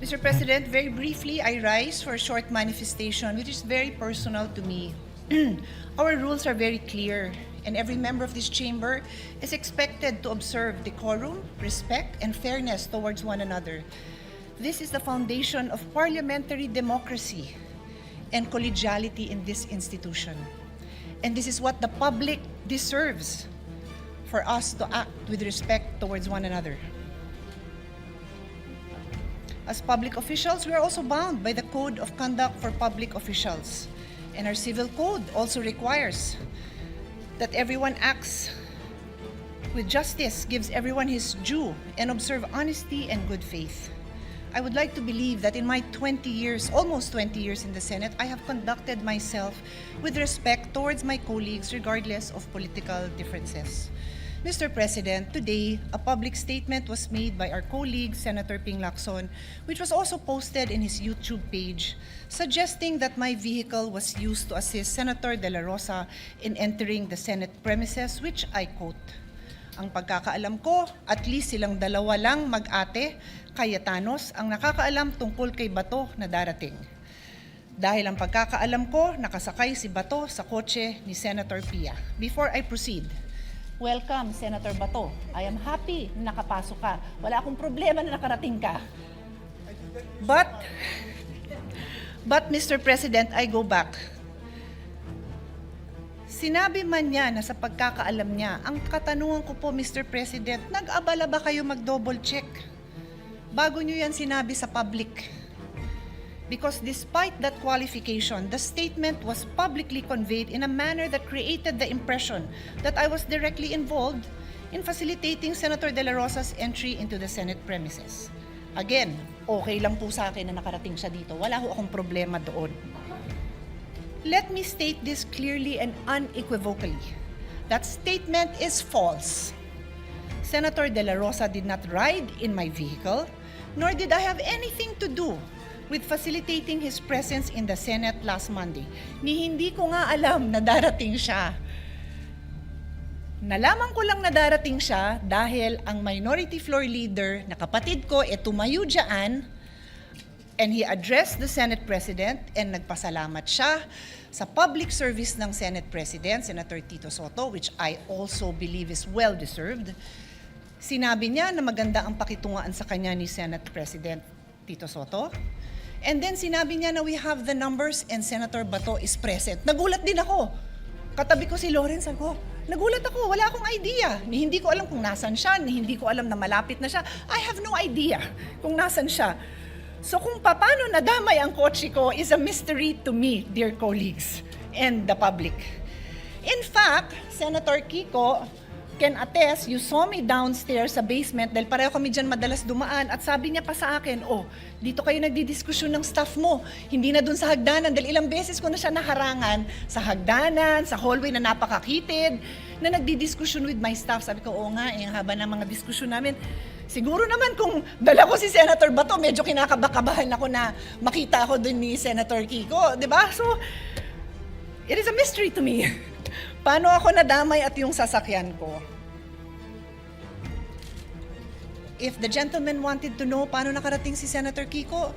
Mr. President, very briefly, I rise for a short manifestation which is very personal to me. Our rules are very clear, and every member of this chamber is expected to observe decorum, respect, and fairness towards one another. This is the foundation of parliamentary democracy and collegiality in this institution. And this is what the public deserves, for us to act with respect towards one another. As public officials, we are also bound by the Code of Conduct for Public Officials. And our civil code also requires that everyone acts with justice, gives everyone his due, and observe honesty and good faith. I would like to believe that in my 20 years, almost 20 years in the Senate, I have conducted myself with respect towards my colleagues regardless of political differences. Mr. President, today, a public statement was made by our colleague, Senator Ping Lacson, which was also posted in his YouTube page, suggesting that my vehicle was used to assist Senator De La Rosa in entering the Senate premises, which I quote, "Ang pagkakaalam ko, at least silang dalawa lang mag-ate, Cayetanos, ang nakakaalam tungkol kay Bato na darating. Dahil ang pagkakaalam ko, nakasakay si Bato sa kotse ni Senator Pia." Before I proceed, welcome, Senator Bato. I am happy na nakapasok ka. Wala akong problema na nakarating ka. But Mr. President, I go back. Sinabi man niya na sa pagkakaalam niya, ang katanungan ko po, Mr. President, nag-abala ba kayo mag-double check? Bago niyo yan sinabi sa public. Because despite that qualification, the statement was publicly conveyed in a manner that created the impression that I was directly involved in facilitating Senator De La Rosa's entry into the Senate premises. Again, okay lang po sa akin na nakarating siya dito. Wala ho akong problema doon. Let me state this clearly and unequivocally. That statement is false. Senator De La Rosa did not ride in my vehicle, nor did I have anything to do with facilitating his presence in the Senate last Monday. Hindi ko nga alam na darating siya. Nalaman ko lang na darating siya dahil ang Minority Floor Leader na kapatid ko tumayo dyan, and he addressed the Senate President and nagpasalamat siya sa public service ng Senate President, Senator Tito Sotto, which I also believe is well-deserved. Sinabi niya na maganda ang pakitungaan sa kanya ni Senate President Tito Sotto. And then sinabi niya na we have the numbers and Senator Bato is present. Nagulat din ako. Katabi ko si Lawrence, ako, nagulat ako, wala akong idea. Hindi ko alam kung nasan siya, hindi ko alam na malapit na siya. I have no idea kung nasan siya. So kung paano nadamay ang kotse ko is a mystery to me, dear colleagues, and the public. In fact, Senator Kiko can attest, you saw me downstairs sa basement dahil pareho kami dyan madalas dumaan at sabi niya pa sa akin, dito kayo nagdidiskusyon ng staff mo, hindi na dun sa hagdanan dahil ilang beses ko na siya naharangan sa hagdanan, sa hallway na napakakitid, na nagdidiskusyon with my staff. Sabi ko, oo nga, haba ng mga diskusyon namin. Siguro naman kung dala ko si Senator Bato, medyo kinakabakabahan ako na makita ako dun ni Senator Kiko, di ba? So, it is a mystery to me. Paano ako nadamay at yung sasakyan ko? If the gentleman wanted to know paano nakarating si Senator Kiko,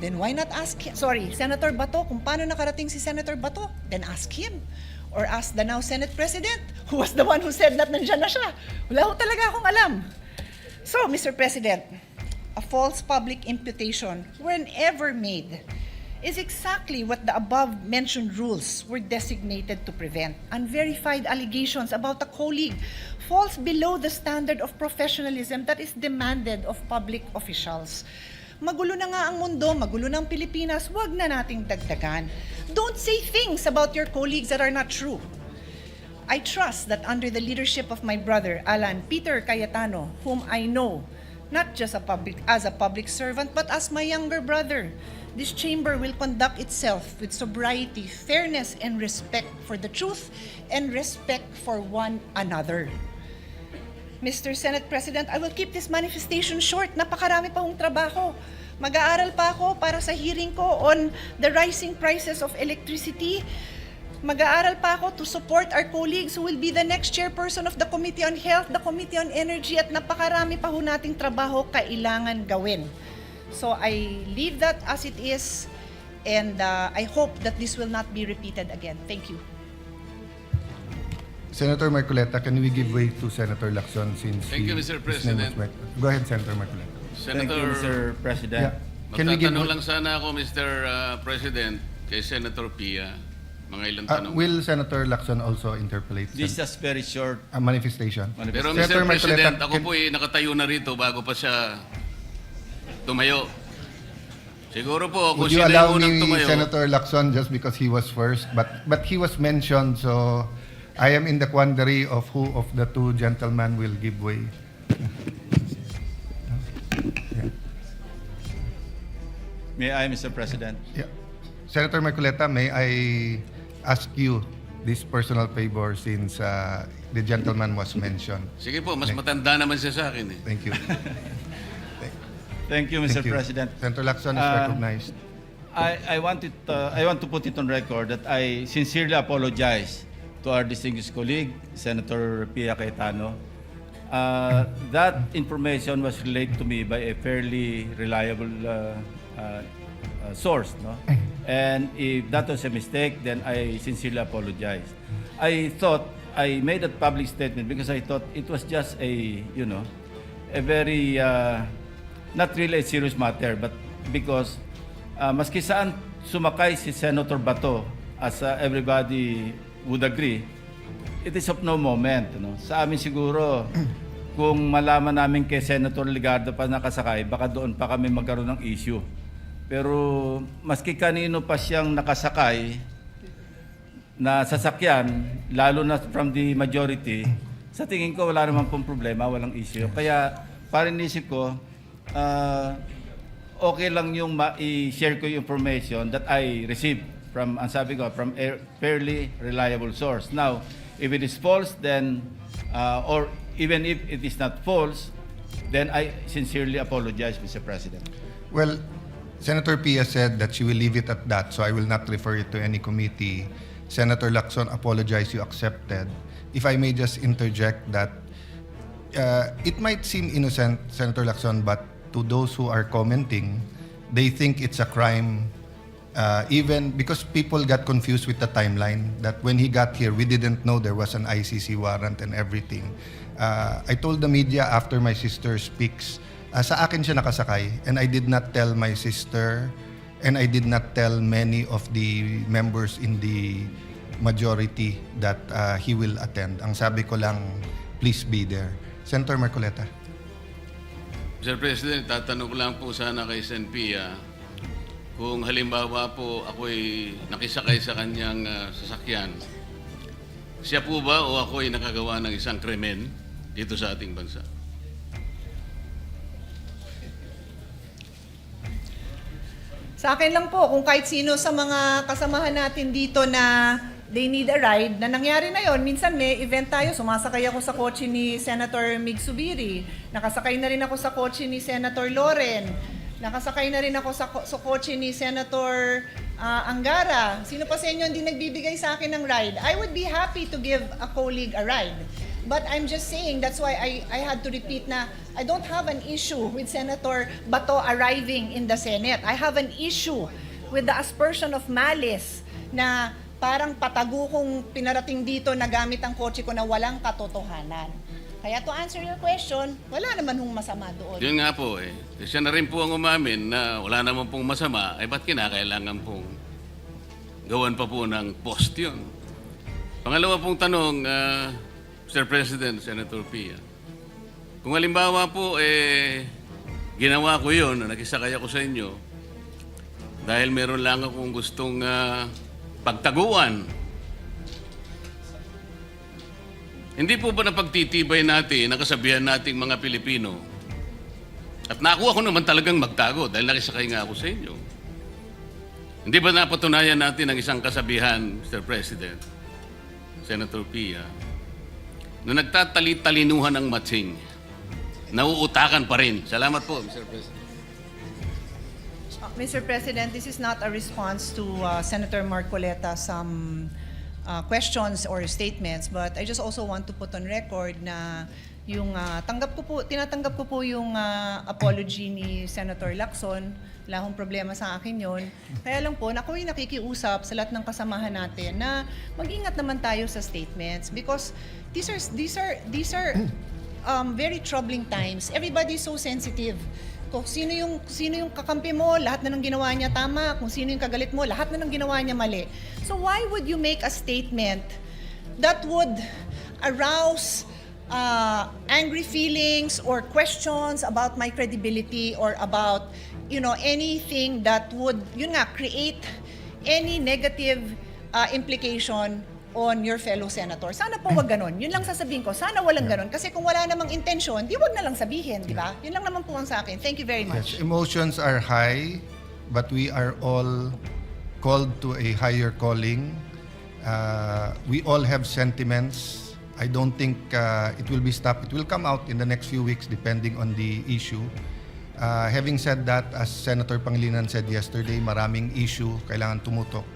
then why not ask him? Sorry, Senator Bato, kung paano nakarating si Senator Bato, then ask him. Or ask the now Senate President, who was the one who said that nandyan na siya. Wala ko talaga akong alam. So, Mr. President, a false public imputation, whenever made, is exactly what the above-mentioned rules were designated to prevent. Unverified allegations about a colleague falls below the standard of professionalism that is demanded of public officials. Magulo na nga ang mundo, magulo na ang Pilipinas, wag na nating dagdagan. Don't say things about your colleagues that are not true. I trust that under the leadership of my brother, Alan Peter Cayetano, whom I know, not just as a public servant, but as my younger brother, this chamber will conduct itself with sobriety, fairness, and respect for the truth and respect for one another. Mr. Senate President, I will keep this manifestation short. Napakarami pa hong trabaho. Mag-aaral pa ako para sa hearing ko on the rising prices of electricity. Mag-aaral pa ako to support our colleagues who will be the next chairperson of the Committee on Health, the Committee on Energy, at napakarami pa ho nating trabaho kailangan gawin. So I leave that as it is, and I hope that this will not be repeated again. Thank you. Senator Marcoleta, can we give way to Senator Lacson since Thank you, Mr. his name was President. Go ahead, Senator Marcoleta. Thank you, Mr. President. Yeah. Can we give Magtatanong lang sana ako, Mr. President, kay Senator Pia. Mga ilang tanong. Will Senator Lacson also interpolate This is just very short. a manifestation? Pero Senator Mr. President, Marcoleta, ako po nakatayo na rito bago pa siya tumayo. Siguro po, kung would you sino allow yung unang me, tumayo. Senator Lacson, just because he was first, but he was mentioned, so I am in the quandary of who of the two gentlemen will give way. May I, Mr. President? Yeah. Senator Marcoleta, may I ask you this personal favor since the gentleman was mentioned? Sige po, mas matanda naman siya sa akin eh. Thank you. Thank you, Mr. Thank you. President. Senator Lacson is recognized. I want to put it on record that I sincerely apologize to our distinguished colleague, Senator Pia Cayetano. That information was relayed to me by a fairly reliable source, no? And if that was a mistake, then I sincerely apologize. I thought I made a public statement because I thought it was just a very not really a serious matter, but because maski saan sumakay si Senator Bato, as everybody would agree, it is of no moment. Sa amin siguro, kung malaman namin kay Senator Ligardo pa nakasakay, baka doon pa kami magkaroon ng issue. Pero maski kanino pa siyang nakasakay na sasakyan, lalo na from the majority, sa tingin ko wala naman pong problema, walang issue. Kaya parang inisip ko, okay lang yung i-share ko yung information that I received from, ang sabi ko, from a fairly reliable source. Now, if it is false, then, or even if it is not false, then I sincerely apologize, Mr. President. Well, Senator Pia said that she will leave it at that, so I will not refer it to any committee. Senator Lacson apologized, you accepted. If I may just interject that it might seem innocent, Senator Lacson, but to those who are commenting, they think it's a crime, even because people got confused with the timeline, that when he got here, we didn't know there was an ICC warrant and everything. I told the media after my sister speaks, sa akin siya nakasakay, and I did not tell my sister, and I did not tell many of the members in the majority that he will attend. Ang sabi ko lang, please be there. Senator Marcoleta. Mr. President, tatanong ko lang po sana kay Sen Pia kung halimbawa po ako'y nakisakay sa kanyang sasakyan, siya po ba o ako'y nakagawa ng isang krimen dito sa ating bansa? Sa akin lang po, kung kahit sino sa mga kasamahan natin dito na they need a ride, na nangyari na yon. Minsan may event tayo, sumasakay ako sa kotse ni Senator Mig Subiri, nakasakay na rin ako sa kotse ni Senator Loren, nakasakay na rin ako sa kotse ni Senator Angara. Sino pa sa inyo hindi nagbibigay sa akin ng ride? I would be happy to give a colleague a ride. But I'm just saying, that's why I had to repeat na I don't have an issue with Senator Bato arriving in the Senate. I have an issue with the aspersion of malice na parang patago kong pinarating dito na gamit ang kotse ko na walang katotohanan. Kaya to answer your question, wala naman hong masama doon. Yun nga po eh. Siya na rin po ang umamin na wala naman pong masama, ay ba't kinakailangan pong gawan pa po ng post yun? Pangalawa pong tanong, Mr. President, Senator Pia. Kung halimbawa po, ginawa ko yun, nakisakay ako sa inyo, dahil meron lang akong gustong pagtaguan. Hindi po ba napagtitibay natin, nakasabihan nating mga Pilipino, at nakuha ko naman talagang magtago dahil nakisakay nga ako sa inyo. Hindi ba napatunayan natin ang isang kasabihan, Mr. President, Senator Pia, na nagtatali-talinuhan ng matsing, nauutakan pa rin. Salamat po, Mr. President. Mr. President, this is not a response to Senator Marcoleta's questions or statements, but I just also want to put on record na tinatanggap ko po yung apology ni Senator Lacson. Wala akong problema sa akin yon. Kaya lang po, ako'y nakikiusap sa lahat ng kasamahan natin na mag-ingat naman tayo sa statements because these are very troubling times. Everybody's so sensitive. Kung sino yung kakampi mo, lahat na ng ginawa niya tama. Kung sino yung kagalit mo, lahat na ng ginawa niya mali. So why would you make a statement that would arouse angry feelings or questions about my credibility or about anything that would create any negative implication on your fellow senator? Sana po wag ganon. Yun lang sasabihin ko. Sana walang ganon. Kasi kung wala namang intensyon, di wag na lang sabihin, di ba? Yun lang naman po ang sa akin. Thank you very much. Yes, emotions are high, but we are all called to a higher calling. We all have sentiments. I don't think it will be stopped. It will come out in the next few weeks depending on the issue. Having said that, as Senator Pangilinan said yesterday, maraming issue kailangan tumutok.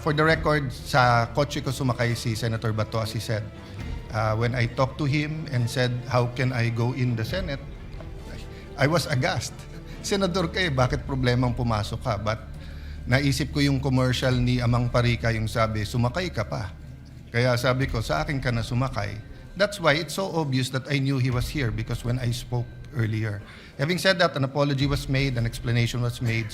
For the record, sa kotse ko sumakay si Senator Bato, as he said. When I talked to him and said, how can I go in the Senate? I was aghast. Senador ka bakit problemang pumasok ka? But naisip ko yung commercial ni Amang Parika, yung sabi, sumakay ka pa. Kaya sabi ko, sa akin ka na sumakay. That's why it's so obvious that I knew he was here because when I spoke earlier. Having said that, an apology was made, an explanation was made.